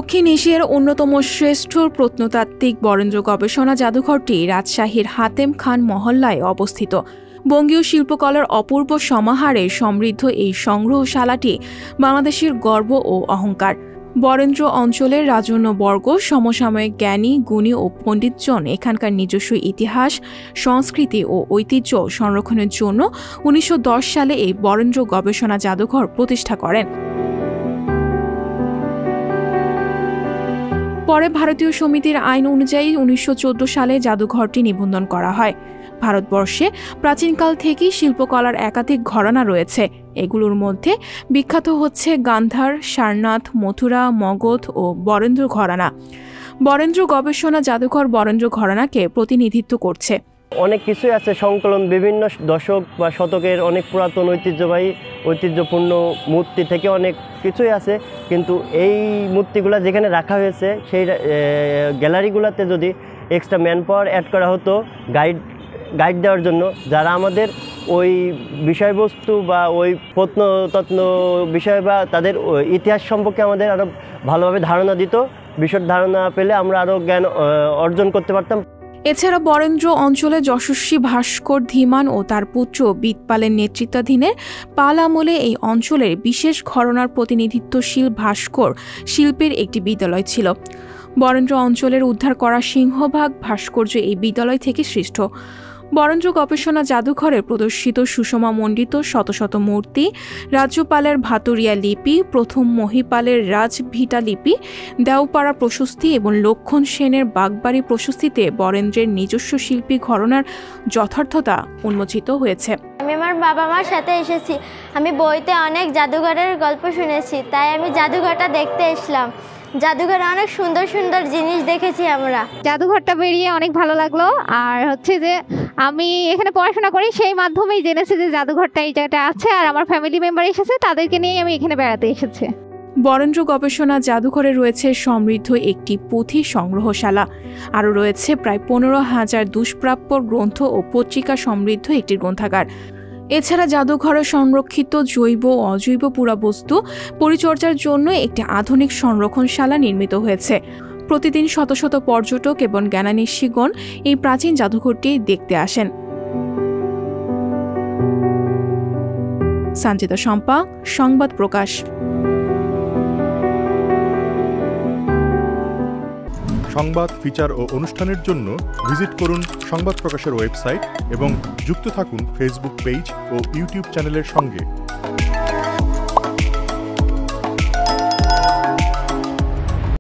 দক্ষিণ এশিয়ার অন্যতম শ্রেষ্ঠ প্রত্নতাত্ত্বিক বরেন্দ্র গবেষণা জাদুঘরটি রাজশাহীর হাতেম খান মহল্লায় অবস্থিত। বঙ্গীয় শিল্পকলার অপূর্ব সমাহারে সমৃদ্ধ এই সংগ্রহশালাটি বাংলাদেশের গর্ব ও অহংকার। বরেন্দ্র অঞ্চলের রাজন্যবর্গ, সমসাময়িক জ্ঞানী, গুণী ও পণ্ডিতজন এখানকার নিজস্ব ইতিহাস, সংস্কৃতি ও ঐতিহ্য সংরক্ষণের জন্য ১৯১০ সালে এই বরেন্দ্র গবেষণা জাদুঘর প্রতিষ্ঠা করেন। পরে ভারতীয় সমিতির আইন অনুযায়ী ১৯১৪ সালে জাদুঘরটি নিবন্ধন করা হয়। ভারতবর্ষে প্রাচীনকাল থেকেই শিল্পকলার একাধিক ঘরানা রয়েছে। এগুলোর মধ্যে বিখ্যাত হচ্ছে গান্ধার, সারনাথ, মথুরা, মগধ ও বরেন্দ্র ঘরানা। বরেন্দ্র গবেষণা জাদুঘর বরেন্দ্র ঘরানাকে প্রতিনিধিত্ব করছে। অনেক কিছুই আছে সংকলন, বিভিন্ন দশক বা শতকের অনেক পুরাতন ঐতিহ্যপূর্ণ মূর্তি থেকে অনেক কিছুই আছে। কিন্তু এই মূর্তিগুলো যেখানে রাখা হয়েছে সেই গ্যালারিগুলোতে যদি এক্সট্রা ম্যান পাওয়ার অ্যাড করা হতো গাইড দেওয়ার জন্য, যারা আমাদের ওই বিষয়বস্তু বা ওই প্রত্নতত্ত্ব বিষয় বা তাদের ইতিহাস সম্পর্কে আমাদের আরও ভালোভাবে ধারণা দিত, বিশদ ধারণা পেলে আমরা আরও জ্ঞান অর্জন করতে পারতাম। এছাড়া বরেন্দ্র অঞ্চলে যশস্বী ভাস্কর ধীমান ও তার পুত্র বিদপালের নেতৃত্বাধীনে পাল আমলে এই অঞ্চলের বিশেষ ঘরানার প্রতিনিধিত্বশীল ভাস্কর শিল্পের একটি বিদ্যালয় ছিল। বরেন্দ্র অঞ্চলের উদ্ধার করা সিংহভাগ ভাস্কর্য এই বিদ্যালয় থেকে সৃষ্ট। বরেন্দ্র গবেষণা জাদুঘরে প্রদর্শিত সুষমা মণ্ডিত শত শত মূর্তি, রাজ্যপালের ভাতরিয়া লিপি, প্রথম মহিপালের রাজভিটা লিপি, দেওপাড়া প্রশস্তি এবং লক্ষণ সেনের বাগবাড়ি প্রশস্তিতে বরেন্দ্রের নিজস্ব শিল্পী ঘরানার যথার্থতা উন্মোচিত হয়েছে। আমি আমার বাবা মার সাথে এসেছি। আমি বইতে অনেক জাদুঘরের গল্প শুনেছি, তাই আমি জাদুঘরটা দেখতে এসলাম। জাদুঘরে অনেক সুন্দর সুন্দর জিনিস দেখেছি আমরা। জাদুঘরটা বেরিয়ে অনেক ভালো লাগলো। আর হচ্ছে যে আমি এখানে পড়াশোনা করি, সেই মাধ্যমেই জেনেছি যে জাদুঘরটা এই জায়গাটা আছে, আর আমার ফ্যামিলি মেম্বার এসেছে, তাদেরকে নিয়ে আমি এখানে বেড়াতে এসেছি। বরেন্দ্র গবেষণা জাদুঘরে রয়েছে সমৃদ্ধ একটি পুঁথি সংগ্রহশালা, আরও রয়েছে প্রায় ১৫,০০০ দুষ্প্রাপ্য গ্রন্থ ও পত্রিকা সমৃদ্ধ একটি গ্রন্থাগার। এছাড়া জাদুঘরে সংরক্ষিত জৈব ও অজৈব পুরাবস্তু পরিচর্যার জন্য একটি আধুনিক সংরক্ষণশালা নির্মিত হয়েছে। প্রতিদিন শত শত পর্যটক এবং জ্ঞানান্বেষীগণ এই প্রাচীন জাদুঘরটি দেখতে আসেন। সঞ্চিতা শম্পা, সংবাদ প্রকাশ। সংবাদ, ফিচার ও অনুষ্ঠানের জন্য ভিজিট করুন সংবাদ প্রকাশের ওয়েবসাইট এবং যুক্ত থাকুন ফেসবুক পেজ ও ইউটিউব চ্যানেলের সঙ্গে।